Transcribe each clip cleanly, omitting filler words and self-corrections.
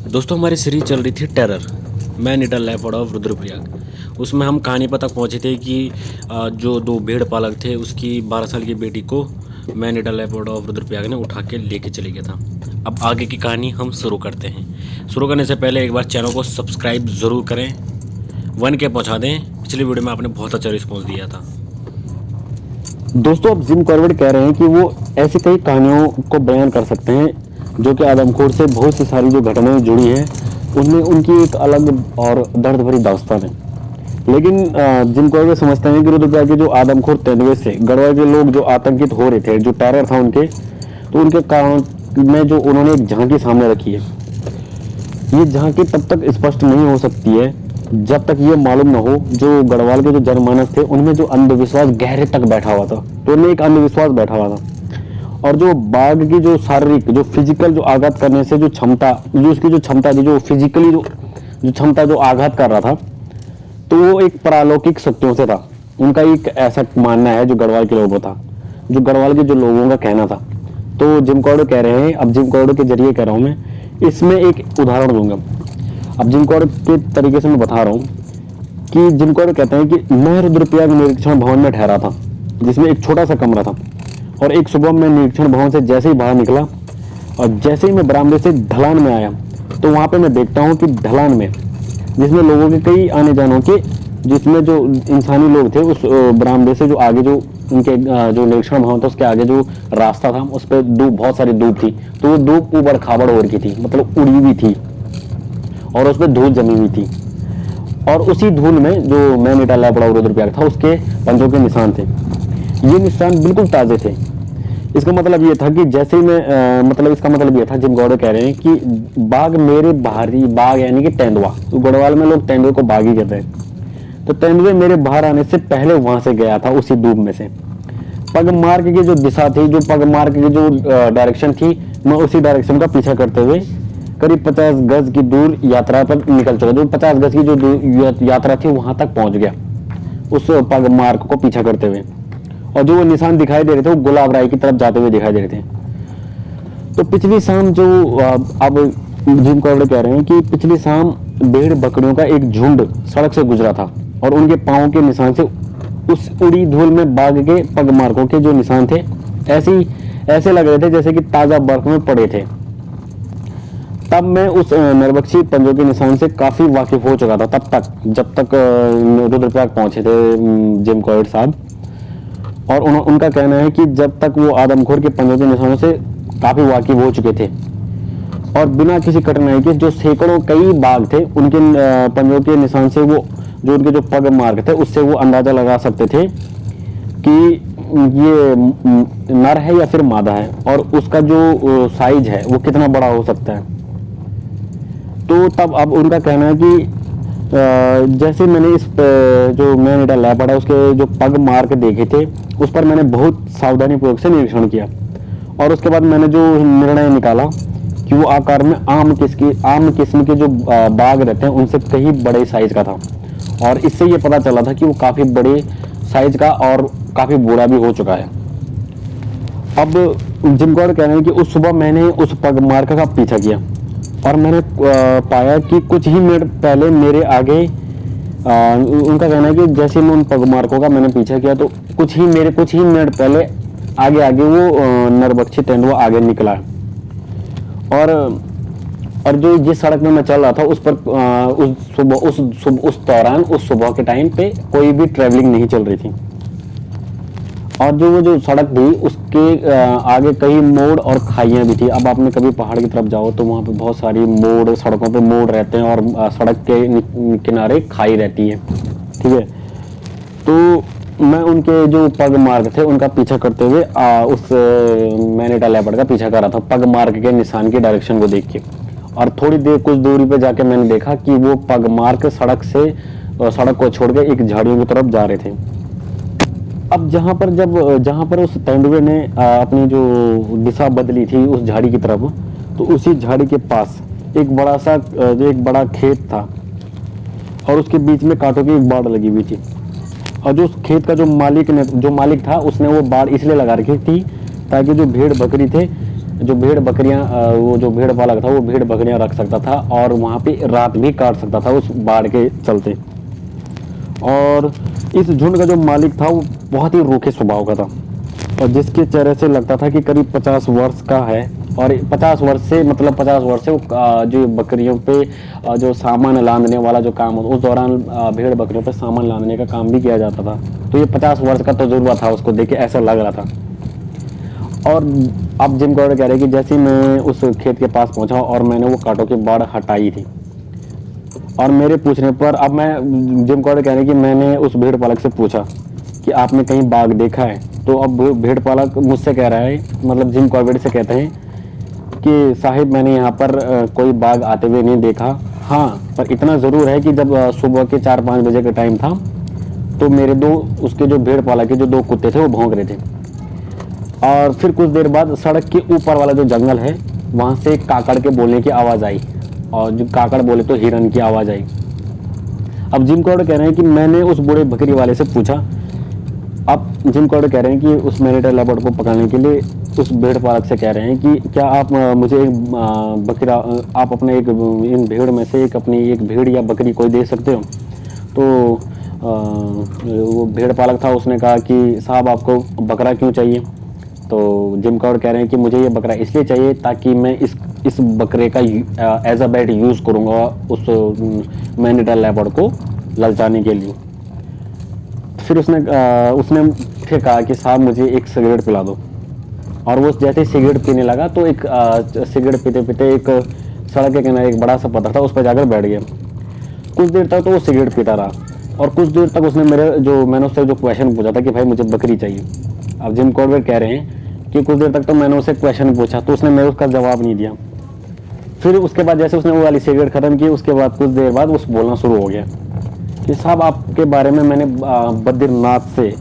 दोस्तों हमारी सीरीज चल रही थी terror man eater leopard of Rudraprayag. उसमें हम कहानीपत तक पहुँचे थे कि जो दो भेड़ पालक थे उसकी 12 साल की बेटी को man eater leopard of Rudraprayag ने उठा के लेके चले गया था। अब आगे की कहानी हम शुरू करते हैं। शुरू करने से पहले एक बार चैनल को सब्सक्राइब ज़रूर करें, 1K पहुँचा दें। पिछली वीडियो में आपने बहुत अच्छा रिस्पॉन्स दिया था। दोस्तों अब जिम कॉर्बेट कह रहे हैं कि वो ऐसी कई कहानियों को बयान कर सकते हैं जो कि आदमखोर से बहुत सी सारी जो घटनाएं जुड़ी हैं उनमें उनकी एक अलग और दर्द भरी दास्तान है। लेकिन जिम कॉर्बेट समझते हैं कि रुद्रप्रयाग के जो आदमखोर तेंदुए से गढ़वाल के लोग जो आतंकित हो रहे थे, जो टेरर था उनके, तो उनके कारण में जो उन्होंने एक झांकी सामने रखी है, ये झांकी तब तक स्पष्ट नहीं हो सकती है जब तक ये मालूम ना हो जो गढ़वाल के जो जनमानस थे उनमें जो अंधविश्वास गहरे तक बैठा हुआ था। तो उनमें एक अंधविश्वास बैठा हुआ था और जो बाघ की जो शारीरिक जो फिजिकल जो आघात करने से जो क्षमता, जो उसकी जो क्षमता थी, जो फिजिकली जो क्षमता जो आघात कर रहा था, तो वो एक परालौकिक शक्तियों से था। उनका एक ऐसा मानना है जो गढ़वाल के लोगों था, जो गढ़वाल के जो लोगों का कहना था। तो जिम कॉर्बेट कह रहे हैं, अब जिम कॉर्बेट के जरिए कह रहा हूँ मैं, इसमें एक उदाहरण दूंगा। अब जिम कॉर्बेट के तरीके से मैं बता रहा हूँ कि जिम कॉर्बेट कहते हैं कि मैं रुद्रप्रयाग निरीक्षण भवन में ठहरा था, जिसमें एक छोटा सा कमरा था। और एक सुबह मैं निरीक्षण भवन से जैसे ही बाहर निकला और जैसे ही मैं बरामदे से ढलान में आया, तो वहाँ पे मैं देखता हूँ कि ढलान में, जिसमें लोगों के कई आने जाने के, जिसमें जो इंसानी लोग थे, उस बरामदे से जो आगे जो उनके जो निरीक्षण भवन था उसके आगे जो रास्ता था उस पर बहुत सारी धूप थी। तो वो धूप ऊबड़ खाबड़ हो रखी थी, मतलब उड़ी हुई थी और उस पर धूल जमी हुई थी। और उसी धूल में जो man eater leopard of Rudraprayag था उसके पंजों के निशान थे। ये निशान बिल्कुल ताजे थे। इसका मतलब ये था कि जैसे ही मैं इसका मतलब ये था, जिम कॉर्बेट कह रहे हैं कि बाघ मेरे बाहरी, बाघ यानी कि तेंदुआ, तो गढ़वाल में लोग तेंदुए को बाघ ही कहते हैं, तो तेंदुए मेरे बाहर आने से पहले वहां से गया था, उसी धूप में से। पग मार्ग की जो दिशा थी, जो पग मार्ग की जो डायरेक्शन थी, मैं उसी डायरेक्शन का पीछा करते हुए करीब 50 गज की दूर यात्रा पर निकल चुका। जो 50 गज की जो यात्रा थी वहां तक पहुंच गया उस पग मार्ग को पीछा करते हुए। और जो वो निशान दिखाई दे रहे थे वो गुलाब राय की तरफ जाते हुए दिखाई दे रहे थे। तो पिछली शाम जो अब जिम कॉर्बेट कह रहे हैं कि पिछली शाम भेड़ बकरियों का एक झुंड सड़क से गुजरा था और उनके पांव के निशान से उस उड़ी धूल में बाघ के पग मार्गों के जो निशान थे ऐसे लग रहे थे जैसे कि ताजा बर्फ में पड़े थे। तब मैं उस नरभक्षी पंजों के निशान से काफी वाकिफ हो चुका था, तब तक जब तक रुद्रप्रयाग पहुंचे थे जिम कॉर्बेट साहब। और उनका कहना है कि जब तक वो आदमखोर के पंजों के निशानों से काफी वाकिफ हो चुके थे और बिना किसी कठिनाई के जो सैकड़ों कई बाघ थे उनके पंजों के निशान से वो जो उनके जो पग मार्ग थे उससे वो अंदाजा लगा सकते थे कि ये नर है या फिर मादा है और उसका जो साइज है वो कितना बड़ा हो सकता है। तो तब अब उनका कहना है कि जैसे मैंने इस जो मैन ईटर लेपर्ड है उसके जो पग मार्क देखे थे उस पर मैंने बहुत सावधानी पूर्वक से निरीक्षण किया और उसके बाद मैंने जो निर्णय निकाला कि वो आकार में आम किस्म के जो बाघ रहते हैं उनसे कहीं बड़े साइज का था। और इससे ये पता चला था कि वो काफी बड़े साइज का और काफी बुरा भी हो चुका है। अब जिम कॉर्बेट कह रहे हैं कि उस सुबह मैंने उस पग मार्क का पीछा किया और मैंने पाया कि कुछ ही मिनट पहले मेरे आगे, उनका कहना है कि जैसे मैं उन पगमार्कों का मैंने पीछा किया तो कुछ ही मिनट पहले आगे वो नरभक्षी तेंदुआ आगे निकला। और जो जिस सड़क में मैं चल रहा था उस पर उस सुबह के टाइम पे कोई भी ट्रेवलिंग नहीं चल रही थी। और जो सड़क थी उसके आगे कई मोड़ और खाइयां भी थी। अब आपने कभी पहाड़ की तरफ जाओ तो वहां पे बहुत सारी मोड़, सड़कों पे मोड़ रहते हैं और सड़क के किनारे खाई रहती है, ठीक है। तो मैं उनके जो पग मार्ग थे उनका पीछा करते हुए उस मैन ईटर लेपर्ड का पीछा कर रहा था, पग मार्ग के निशान की डायरेक्शन को देख के। और थोड़ी देर कुछ दूरी पे जाके मैंने देखा कि वो पग मार्ग सड़क को छोड़ के एक झाड़ियों की तरफ जा रहे थे। अब जहां पर उस तेंदुए ने अपनी जो दिशा बदली थी उस झाड़ी की तरफ, तो उसी झाड़ी के पास एक बड़ा खेत था और उसके बीच में कांटों की एक बाड़ लगी हुई थी। और जो उस खेत का जो मालिक था उसने वो बाड़ इसलिए लगा रखी थी ताकि जो भेड़ बकरी थे जो भेड़ बकरियां वो जो भेड़ पालक था वो भेड़ बकरियां रख सकता था और वहाँ पे रात भी काट सकता था उस बाढ़ के चलते। और इस झुंड का जो मालिक था वो बहुत ही रूखे स्वभाव का था और जिसके चेहरे से लगता था कि करीब 50 वर्ष का है। और 50 वर्ष से मतलब 50 वर्ष से वो जो बकरियों पे जो सामान लादने वाला जो काम होता उस दौरान भेड़ बकरियों पे सामान लादने का काम भी किया जाता था। तो ये 50 वर्ष का तजुर्बा था, उसको देख के ऐसा लग रहा था। और अब जिम कॉर्बेट कह रहे हैं कि जैसे ही मैं उस खेत के पास पहुंचा और मैंने वो कांटों की बाड़ हटाई थी और मेरे पूछने पर अब मैं जिम कॉर्बेट कह रहे हैं कि मैंने उस भेड़ पालक से पूछा कि आपने कहीं बाघ देखा है। तो अब भेड़ पालक मुझसे कह रहा है, मतलब जिम कॉर्बेट से कहते हैं कि साहिब मैंने यहाँ पर कोई बाघ आते हुए नहीं देखा। हाँ, पर इतना ज़रूर है कि जब सुबह के 4-5 बजे का टाइम था तो मेरे उसके जो भेड़ पालक के जो 2 कुत्ते थे वो भौंक रहे थे। और फिर कुछ देर बाद सड़क के ऊपर वाला जो जंगल है वहाँ से काकड़ के बोलने की आवाज़ आई और जो काकड़ बोले तो हिरन की आवाज़ आई। अब जिम कॉर्बेट कह रहे हैं कि मैंने उस बूढ़े बकरी वाले से पूछा। अब जिम कॉर्बेट कह रहे हैं कि उस मैनिटर लेपर्ड को पकड़ने के लिए उस भेड़ पालक से कह रहे हैं कि क्या आप मुझे एक बकरा आप अपने एक इन भेड़ में से अपनी एक भेड़ या बकरी कोई दे सकते हो। तो वो भेड़ पालक था, उसने कहा कि साहब आपको बकरा क्यों चाहिए। तो जिम कॉर्बेट कह रहे हैं कि मुझे ये बकरा इसलिए चाहिए ताकि मैं इस बकरे का एज अ बैट यूज़ करूँगा उस मैनिटर लेपर्ड को ललचाने के लिए। फिर उसने फिर कहा कि साहब मुझे एक सिगरेट पिला दो। और वो जैसे ही सिगरेट पीने लगा तो एक सिगरेट पीते पीते एक सड़क के किनारे एक बड़ा सा पत्थर था, उस पर जाकर बैठ गया। कुछ देर तक तो वो सिगरेट पीता रहा और कुछ देर तक मैंने उससे जो क्वेश्चन पूछा था कि भाई मुझे बकरी चाहिए। अब जिम कॉर्बेट कह रहे हैं कि कुछ देर तक तो मैंने उससे क्वेश्चन पूछा तो उसने मेरे उसका जवाब नहीं दिया। फिर उसके बाद जैसे उसने वो वाली सिगरेट खत्म की उसके बाद कुछ देर बाद उस बोलना शुरू हो गया कि साहब आपके बारे में मैंने बद्रीनाथ से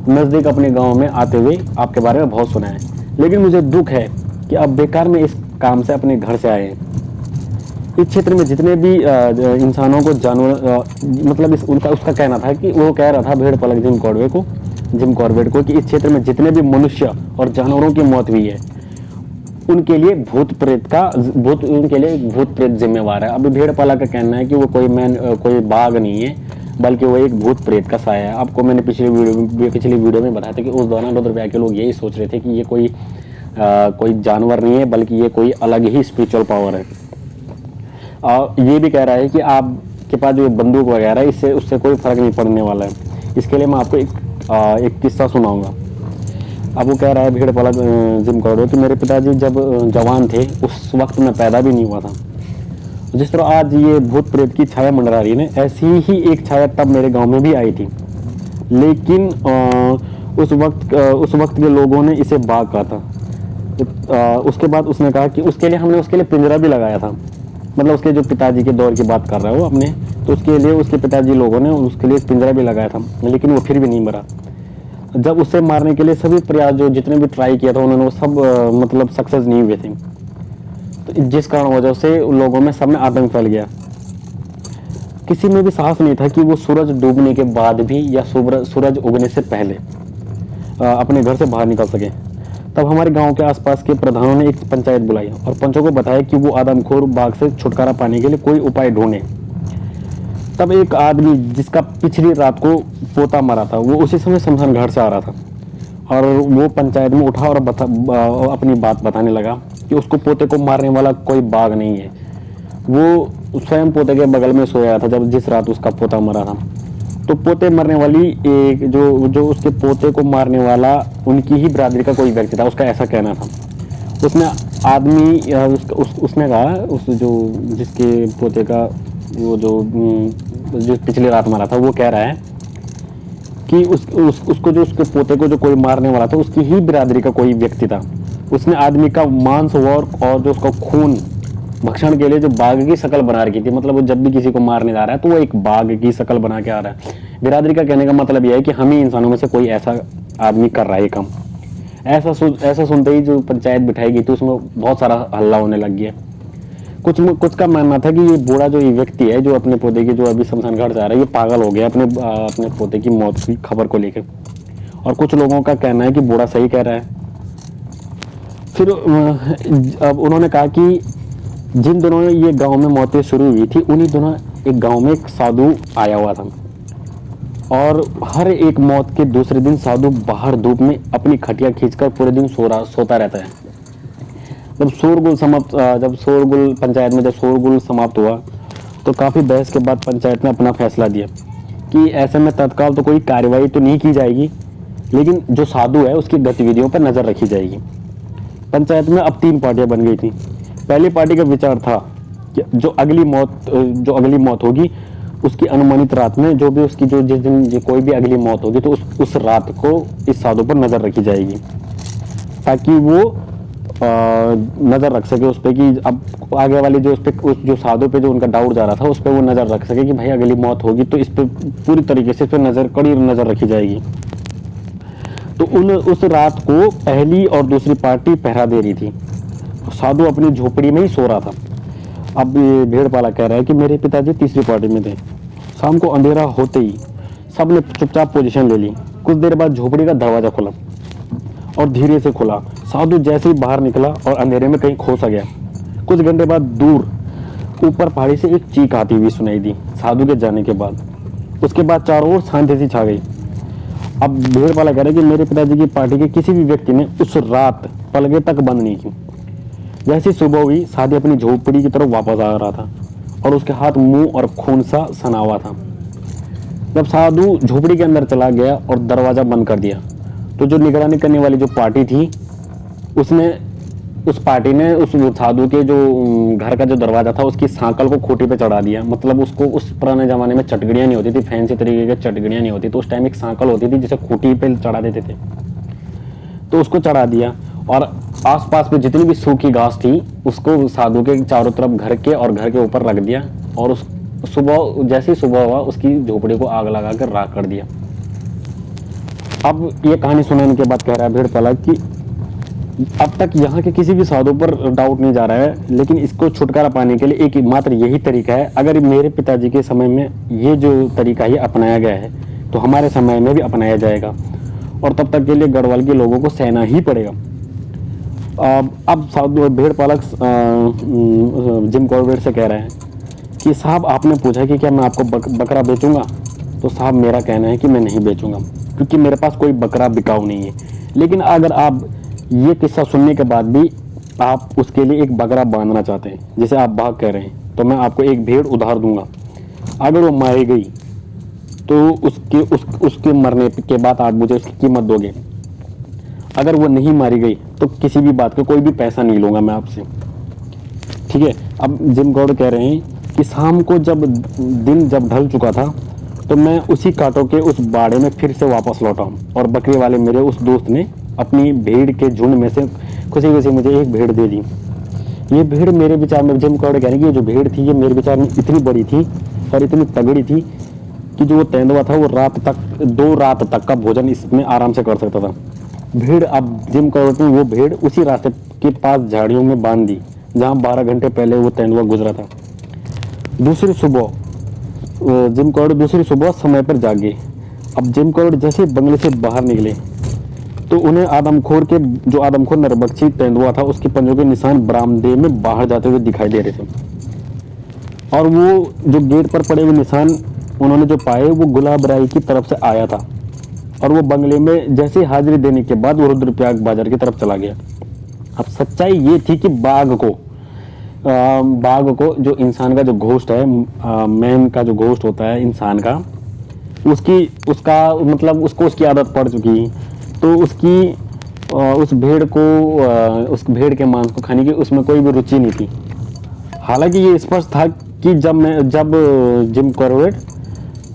नज़दीक अपने गांव में आते हुए आपके बारे में बहुत सुना है, लेकिन मुझे दुख है कि अब बेकार में इस काम से अपने घर से आए हैं। इस क्षेत्र में जितने भी इंसानों को जानवर मतलब उसका कहना था कि वो कह रहा था भेड़ पालक जिम कॉर्बेट को कि इस क्षेत्र में जितने भी मनुष्य और जानवरों की मौत हुई है उनके लिए भूत प्रेत जिम्मेवार है। अभी भेड़ पालक का कहना है कि वो कोई बाघ नहीं है बल्कि वो एक भूत प्रेत का साया है। आपको मैंने पिछली वीडियो में बताया था कि उस दौरान रुद्रप्रयाग के लोग यही सोच रहे थे कि ये कोई जानवर नहीं है बल्कि ये कोई अलग ही स्पिरिचुअल पावर है। और ये भी कह रहा है कि आपके पास जो बंदूक वगैरह है उससे कोई फर्क नहीं पड़ने वाला है। इसके लिए मैं आपको एक किस्सा सुनाऊंगा। अब वो कह रहा है भेड़ पालक जिम कॉर्बेट कि मेरे पिताजी जब जवान थे उस वक्त मैं पैदा भी नहीं हुआ था। जिस तरह आज ये भूत प्रेत की छाया मंडरा रही है ऐसी ही एक छाया तब मेरे गांव में भी आई थी, लेकिन उस वक्त के लोगों ने इसे बाघ कहा था। उसके बाद उसने कहा कि हमने उसके लिए पिंजरा भी लगाया था। मतलब उसके जो पिताजी के दौर की बात कर रहा है वो अपने, तो उसके लिए उसके पिताजी लोगों ने उसके लिए पिंजरा भी लगाया था, लेकिन वो फिर भी नहीं मरा। जब उसे मारने के लिए सभी प्रयास जो जितने भी ट्राई किया था उन्होंने वो सब मतलब सक्सेस नहीं हुए थे। तो जिस कारण वजह से लोगों में सब में आतंक फैल गया। किसी में भी साहस नहीं था कि वो सूरज डूबने के बाद भी या सूरज उगने से पहले अपने घर से बाहर निकल सके। तब हमारे गांव के आसपास के प्रधानों ने एक पंचायत बुलाई और पंचों को बताया कि वो आदमखोर बाघ से छुटकारा पाने के लिए कोई उपाय ढूंढे। तब एक आदमी जिसका पिछली रात को पोता मरा था वो उसी समय शमशान घाट से आ रहा था और वो पंचायत में उठा और अपनी बात बताने लगा कि उसको पोते को मारने वाला कोई बाघ नहीं है। वो स्वयं पोते के बगल में सोया था जिस रात उसका पोता मरा था। तो पोते मरने वाली एक जो उसके पोते को मारने वाला उनकी ही बिरादरी का कोई व्यक्ति था, उसका ऐसा कहना था। उसने उसने कहा जिसके पोते का वो जो पिछली रात मारा था वो कह रहा है कि उसको जो उसके पोते को जो कोई मारने वाला था उसकी ही बिरादरी का कोई व्यक्ति था। उसने आदमी का मांस और जो उसका खून भक्षण के लिए जो बाघ की शक्ल बना रखी थी। मतलब वो जब भी किसी को मारने जा रहा है तो वो एक बाघ की शक्ल बना के आ रहा है। बिरादरी का कहने का मतलब यह है कि हम ही इंसानों में से कोई ऐसा आदमी कर रहा है काम। ऐसा सुनते ही जो पंचायत बिठाई गई थी उसमें बहुत सारा हल्ला होने लग गया। कुछ का मानना था कि ये बूढ़ा जो व्यक्ति है जो अपने पोते की जो अभी शमशान घाट जा रहा है ये पागल हो गया अपने पोते की मौत की खबर को लेकर। और कुछ लोगों का कहना है कि बूढ़ा सही कह रहा है। फिर अब उन्होंने कहा कि जिन दिनों ये गांव में मौतें शुरू हुई थी उन्हीं दिनों एक गांव में एक साधु आया हुआ था, और हर एक मौत के दूसरे दिन साधु बाहर धूप में अपनी खटिया खींचकर पूरे दिन सोता रहता है। जब शोरगुल पंचायत में जब शोरगुल समाप्त हुआ तो काफ़ी बहस के बाद पंचायत ने अपना फैसला दिया कि ऐसे में तत्काल तो कोई कार्रवाई तो नहीं की जाएगी, लेकिन जो साधु है उसकी गतिविधियों पर नज़र रखी जाएगी। पंचायत में अब 3 पार्टियां बन गई थी। पहली पार्टी का विचार था कि जो अगली मौत होगी उसकी अनुमानित रात में जो भी उसकी जिस दिन कोई भी अगली मौत होगी तो उस रात को इस साधु पर नज़र रखी जाएगी, ताकि वो नज़र रख सके उस पर कि अब आगे वाले जो साधु पे जो उनका डाउट जा रहा था उस पर वो नज़र रख सके कि भाई अगली मौत होगी तो इस पर पूरी तरीके से इस पर कड़ी नज़र रखी जाएगी। तो उस रात को पहली और दूसरी पार्टी पहरा दे रही थी। साधु अपनी झोपड़ी में ही सो रहा था। अब ये भेड़पाला कह रहा है कि मेरे पिताजी तीसरी पार्टी में थे। शाम को अंधेरा होते ही सब ने चुपचाप पोजीशन ले ली। कुछ देर बाद झोपड़ी का दरवाज़ा खुला और धीरे से खुला। साधु जैसे ही बाहर निकला और अंधेरे में कहीं खो सा गया। कुछ घंटे बाद दूर ऊपर पहाड़ी से एक चीख आती हुई सुनाई दी साधु के जाने के बाद। उसके बाद चारों ओर शांति सी छा गई। अब भेड़पाला कह रहा है कि मेरे पिताजी की पार्टी के किसी भी व्यक्ति ने उस रात पलके तक बंद नहीं की। जैसी सुबह हुई साधु अपनी झोपड़ी की तरफ वापस आ रहा था और उसके हाथ मुंह और खून सा सना हुआ था। जब साधु झोपड़ी के अंदर चला गया और दरवाजा बंद कर दिया तो जो निगरानी करने वाली जो पार्टी थी उस पार्टी ने उस साधु के जो घर का जो दरवाजा था उसकी सांकल को खूंटी पे चढ़ा दिया। मतलब उसको उस पुराने जमाने में चटगड़ियाँ नहीं होती थी, फैंसी तरीके की चटगड़ियाँ नहीं होती, तो उस टाइम एक सांकल होती थी जिसे खूंटी पे चढ़ा देते थे, तो उसको चढ़ा दिया। और आसपास में जितनी भी सूखी घास थी उसको साधु के चारों तरफ घर के ऊपर रख दिया और जैसे ही सुबह हुआ उसकी झोपड़ी को आग लगा कर राख कर दिया। अब ये कहानी सुनाने के बाद कह रहा है भेड़पाला कि अब तक यहाँ के किसी भी साधु पर डाउट नहीं जा रहा है, लेकिन इसको छुटकारा पाने के लिए एक मात्र यही तरीका है। अगर मेरे पिताजी के समय में ये जो तरीका ही अपनाया गया है तो हमारे समय में भी अपनाया जाएगा और तब तक के लिए गढ़वाल के लोगों को सहना ही पड़ेगा। अब साधु भेड़पालक जिम कॉर्बेट से कह रहे हैं कि साहब आपने पूछा कि क्या मैं आपको बकरा बेचूंगा, तो साहब मेरा कहना है कि मैं नहीं बेचूंगा क्योंकि मेरे पास कोई बकरा बिकाऊ नहीं है। लेकिन अगर आप ये किस्सा सुनने के बाद भी आप उसके लिए एक बकरा बांधना चाहते हैं, जैसे आप बाघ कह रहे हैं, तो मैं आपको एक भेड़ उधार दूंगा। अगर वो मारी गई तो उसके मरने के बाद आप मुझे उसकी कीमत दोगे। अगर वो नहीं मारी गई तो किसी भी बात का कोई भी पैसा नहीं लूँगा मैं आपसे, ठीक है। अब जिम गौड़ कह रहे हैं कि शाम को जब दिन ढल चुका था तो मैं उसी कांटों के उस बाड़े में फिर से वापस लौटा और बकरी वाले मेरे उस दोस्त ने अपनी भेड़ के झुंड में से खुशी खुशी मुझे एक भेड़ दे दी। ये भेड़ मेरे विचार में, जिम कौड़ कह रहे हैं कि ये जो भेड़ थी ये मेरे विचार में इतनी बड़ी थी और इतनी तगड़ी थी कि जो वो तेंदुआ था वो 2 रात तक का भोजन इसमें आराम से कर सकता था। भेड़, अब जिम कौड़ ने वो भेड़ उसी रास्ते के पास झाड़ियों में बांध दी जहाँ 12 घंटे पहले वो तेंदुआ गुजरा था। दूसरी सुबह समय पर जागे। अब जिम कौड़ जैसे बंगले से बाहर निकले तो उन्हें आदमखोर नरबक्षी तेंदुआ था उसके पंजों के निशान बरामदे में बाहर जाते हुए दिखाई दे रहे थे। और वो जो गेट पर पड़े हुए निशान उन्होंने जो पाए वो गुलाब राय की तरफ से आया था और वो बंगले में जैसे हाजिरी देने के बाद वो रुद्रप्रयाग बाजार की तरफ चला गया। अब सच्चाई ये थी कि बाघ को जो इंसान का जो घोस्ट है, मैन का जो घोस्ट होता है इंसान का, उसकी आदत पड़ चुकी, तो उस भेड़ के मांस को खाने की उसमें कोई भी रुचि नहीं थी। हालांकि ये स्पष्ट था कि जब जिम कॉर्बेट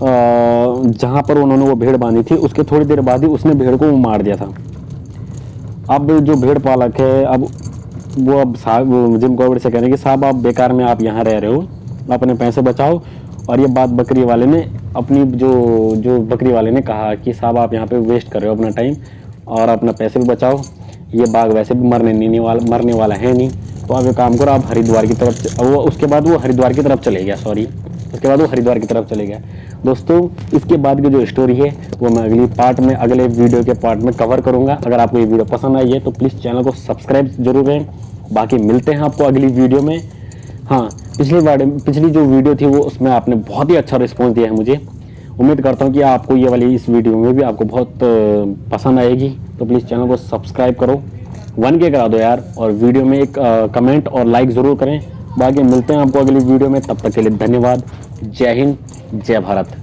जहाँ पर उन्होंने वो भेड़ बांधी थी उसके थोड़ी देर बाद ही उसने भेड़ को मार दिया था। अब जो भेड़ पालक है अब जिम कॉर्बेट से कह रहे हैं कि साहब आप बेकार में आप यहाँ रह रहे हो, अपने पैसे बचाओ। और ये बात बकरी वाले ने अपनी जो बकरी वाले ने कहा कि साहब आप यहाँ पे वेस्ट कर रहे हो अपना टाइम और अपना पैसे भी बचाओ, ये बाघ वैसे भी मरने वाला है नहीं, तो आप एक काम करो आप हरिद्वार की तरफ। उसके बाद वो हरिद्वार की तरफ चले गया, उसके बाद वो हरिद्वार की तरफ चले गया। दोस्तों इसके बाद की जो स्टोरी है वो मैं अगले वीडियो के पार्ट में कवर करूंगा। अगर आपको ये वीडियो पसंद आई है तो प्लीज़ चैनल को सब्सक्राइब जरूर करें। बाकी मिलते हैं आपको अगली वीडियो में। हाँ, पिछली जो वीडियो थी वो उसमें आपने बहुत ही अच्छा रिस्पॉन्स दिया है मुझे। उम्मीद करता हूँ कि आपको ये वाली इस वीडियो में भी आपको बहुत पसंद आएगी। तो प्लीज़ चैनल को सब्सक्राइब करो, 1K करा दो यार, और वीडियो में एक कमेंट और लाइक ज़रूर करें। बाकी मिलते हैं आपको अगली वीडियो में, तब तक के लिए धन्यवाद। जय हिंद, जय भारत।